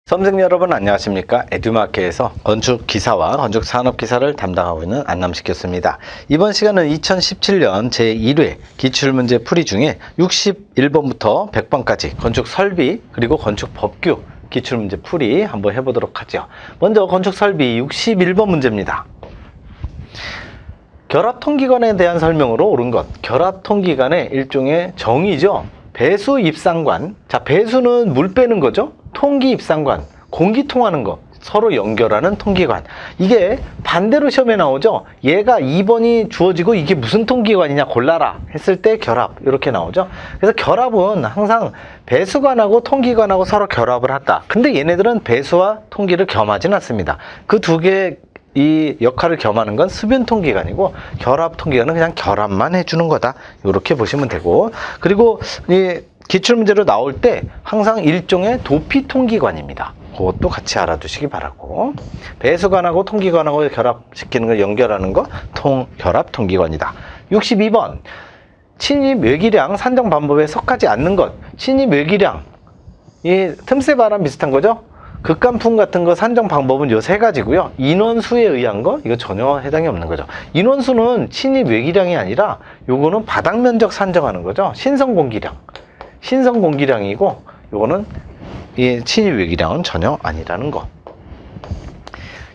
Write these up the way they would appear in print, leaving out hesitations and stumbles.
수험생 여러분 안녕하십니까? 에듀마켓에서 건축기사와 건축산업기사를 담당하고 있는 안남식교수입니다. 이번 시간은 2017년 제1회 기출문제 풀이 중에 61번부터 100번까지 건축설비 그리고 건축법규 기출문제 풀이 한번 해보도록 하죠. 먼저 건축설비 61번 문제입니다. 결합통기관에 대한 설명으로 옳은 것. 결합통기관의 일종의 정의죠. 배수 입상관. 자, 배수는 물 빼는 거죠. 통기 입상관, 공기 통하는 거, 서로 연결하는 통기관. 이게 반대로 시험에 나오죠. 얘가 2번이 주어지고 이게 무슨 통기관이냐 골라라 했을 때 결합 이렇게 나오죠. 그래서 결합은 항상 배수관하고 통기관하고 서로 결합을 한다. 근데 얘네들은 배수와 통기를 겸하지는 않습니다. 그 두 개 이 역할을 겸하는 건 수변통기관이고 결합통기관은 그냥 결합만 해주는 거다. 이렇게 보시면 되고, 그리고 이 기출문제로 나올 때 항상 일종의 도피통기관입니다. 그것도 같이 알아두시기 바라고, 배수관하고 통기관하고 결합시키는 거 연결하는 거 결합통기관이다. 62번 침입 외기량 산정 방법에 속하지 않는 것. 침입 외기량, 이 틈새 바람 비슷한 거죠. 극간풍 같은 거 산정 방법은 요 세 가지고요. 인원수에 의한 거 이거 전혀 해당이 없는 거죠. 인원수는 침입 외기량이 아니라 요거는 바닥 면적 산정하는 거죠. 신성공기량이고 요거는 이 침입 외기량은 전혀 아니라는 거.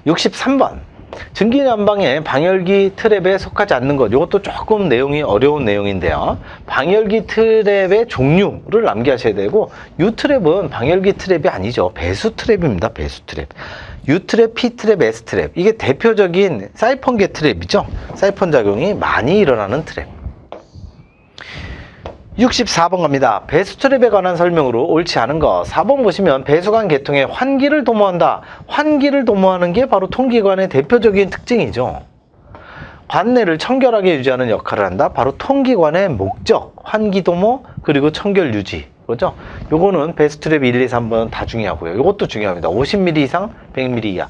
63번 증기난방의 방열기 트랩에 속하지 않는 것. 이것도 조금 내용이 어려운 내용인데요. 방열기 트랩의 종류를 암기하셔야 되고, U트랩은 방열기 트랩이 아니죠. 배수 트랩입니다. 배수 트랩. U트랩, P트랩, S트랩. 이게 대표적인 사이펀계 트랩이죠. 사이펀 작용이 많이 일어나는 트랩. 64번 갑니다. 배수 트랩에 관한 설명으로 옳지 않은 거. 4번 보시면 배수관 계통에 환기를 도모한다. 환기를 도모하는 게 바로 통기관의 대표적인 특징이죠. 관내를 청결하게 유지하는 역할을 한다. 바로 통기관의 목적, 환기 도모 그리고 청결 유지. 그죠? 요거는 배수 트랩 1, 2, 3번 다 중요하고요. 요것도 중요합니다. 50mm 이상, 100mm 이하.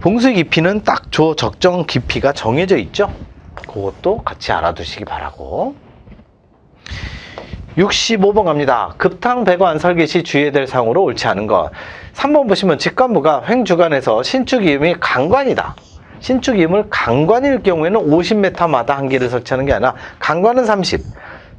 봉수 깊이는 딱 적정 깊이가 정해져 있죠. 그것도 같이 알아두시기 바라고. 65번 갑니다. 급탕 배관 설계 시 주의해야 될 사항으로 옳지 않은 것. 3번 보시면 직관부가 횡주관에서 신축이음이 강관이다. 신축이음을 강관일 경우에는 50m마다 한 개를 설치하는 게 아니라 강관은 30,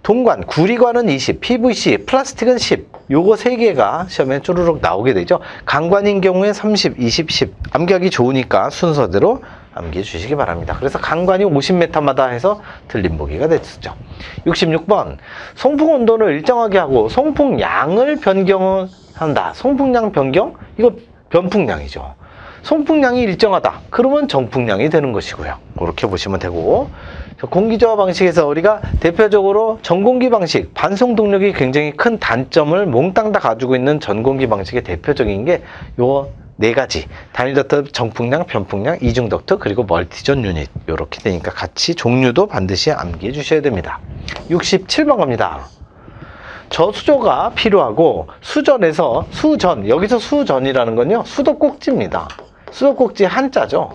동관, 구리관은 20, PVC, 플라스틱은 10. 요거 3개가 시험에 쭈루룩 나오게 되죠. 강관인 경우에 30, 20, 10. 암기하기 좋으니까 순서대로 암기해 주시기 바랍니다. 그래서 강관이 50m마다 해서 틀린 보기가 됐었죠. 66번 송풍 온도를 일정하게 하고 송풍량을 변경한다. 송풍량 변경? 이거 변풍량이죠. 송풍량이 일정하다. 그러면 정풍량이 되는 것이고요. 그렇게 보시면 되고, 공기저하 방식에서 우리가 대표적으로 전공기 방식, 반송 동력이 굉장히 큰 단점을 몽땅 다 가지고 있는 전공기 방식의 대표적인 게 요 4가지. 단일 덕트, 정풍량, 변풍량, 이중 덕트, 그리고 멀티존 유닛. 이렇게 되니까 같이 종류도 반드시 암기해 주셔야 됩니다. 67번 갑니다. 저수조가 필요하고 수전에서 수전, 여기서 수전이라는 건요, 수도꼭지입니다. 수도꼭지 한자죠.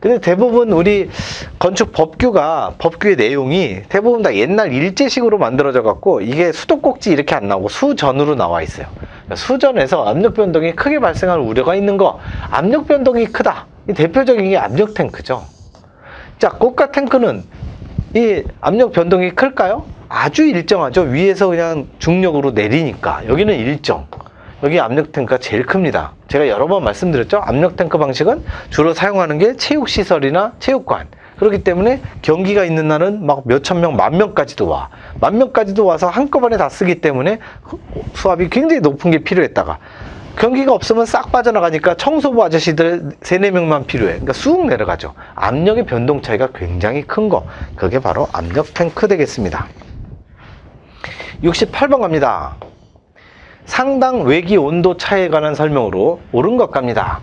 근데 대부분 우리 건축 법규의 내용이 대부분 다 옛날 일제식으로 만들어져 갖고 이게 수도꼭지 이렇게 안 나오고 수전으로 나와 있어요. 수전에서 압력 변동이 크게 발생할 우려가 있는 거. 압력 변동이 크다. 이 대표적인 게 압력 탱크죠. 자, 고가 탱크는 이 압력 변동이 클까요? 아주 일정하죠. 위에서 그냥 중력으로 내리니까. 여기는 일정. 여기 압력 탱크가 제일 큽니다. 제가 여러 번 말씀드렸죠. 압력 탱크 방식은 주로 사용하는 게 체육시설이나 체육관. 그렇기 때문에 경기가 있는 날은 막 몇천 명, 만 명까지도 와. 만 명까지도 와서 한꺼번에 다 쓰기 때문에 수압이 굉장히 높은 게 필요했다가 경기가 없으면 싹 빠져나가니까 청소부 아저씨들 3, 4명만 필요해. 그러니까 쑥 내려가죠. 압력의 변동 차이가 굉장히 큰 거. 그게 바로 압력 탱크 되겠습니다. 68번 갑니다. 상당 외기 온도 차이에 관한 설명으로 옳은 것 갑니다.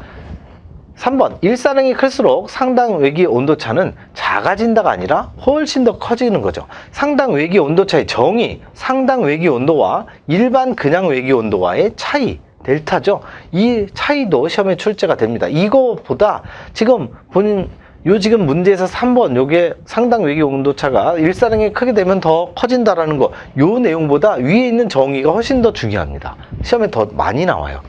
3번 일사량이 클수록 상당 외기 온도차는 작아진다가 아니라 훨씬 더 커지는 거죠. 상당 외기 온도차의 정의, 상당 외기 온도와 일반 그냥 외기 온도와의 차이, 델타죠. 이 차이도 시험에 출제가 됩니다. 이거보다 지금 지금 문제에서 3번 요게 상당 외기 온도차가 일사량이 크게 되면 더 커진다라는 거, 요 내용보다 위에 있는 정의가 훨씬 더 중요합니다. 시험에 더 많이 나와요.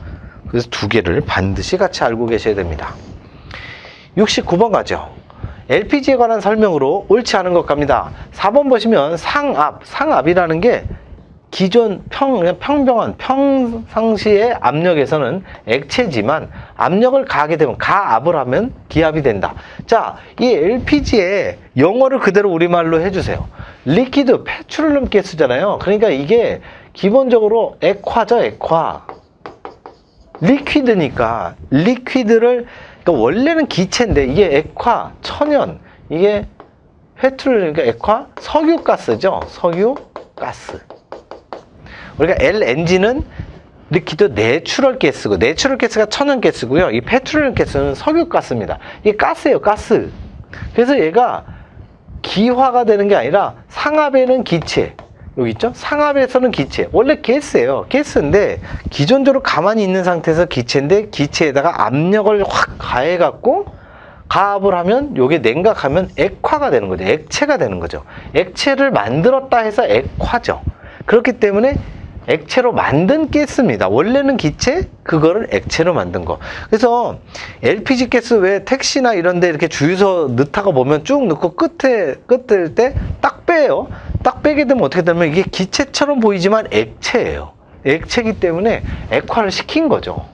그래서 두 개를 반드시 같이 알고 계셔야 됩니다. 69번 가죠. LPG에 관한 설명으로 옳지 않은 것 갑니다. 4번 보시면 상압이라는 게 기존 평평한 평상시의 압력에서는 액체지만 압력을 가하게 되면 가압을 하면 기압이 된다. 자, 이 LPG의 영어를 그대로 우리말로 해주세요. 리퀴드, 페트롤륨 가스잖아요. 그러니까 이게 기본적으로 액화죠, 액화. 리퀴드니까 리퀴드를 그러니까 원래는 기체인데 이게 액화, 천연, 이게 페트롤륨, 그러니까 액화, 석유가스죠. 석유가스. 우리가 LNG는 리퀴드 내추럴 가스고, 내추럴 가스가 천연 가스고요. 이 페트롤륨 가스는 석유가스입니다. 이게 가스예요, 가스. 그래서 얘가 기화가 되는 게 아니라 상압에는 기체, 여기 있죠? 상압에서는 기체. 원래 가스예요. 가스인데 기존적으로 가만히 있는 상태에서 기체인데 기체에다가 압력을 확 가해갖고 가압을 하면 요게 냉각하면 액화가 되는 거죠. 액체가 되는 거죠. 액체를 만들었다 해서 액화죠. 그렇기 때문에 액체로 만든 가스입니다. 원래는 기체, 그거를 액체로 만든 거. 그래서 LPG 가스 왜 택시나 이런 데 이렇게 주유소 넣다가 보면 쭉 넣고 끝을 때 딱 빼요. 딱 빼게 되면 어떻게 되면 이게 기체처럼 보이지만 액체예요. 액체이기 때문에 액화를 시킨 거죠.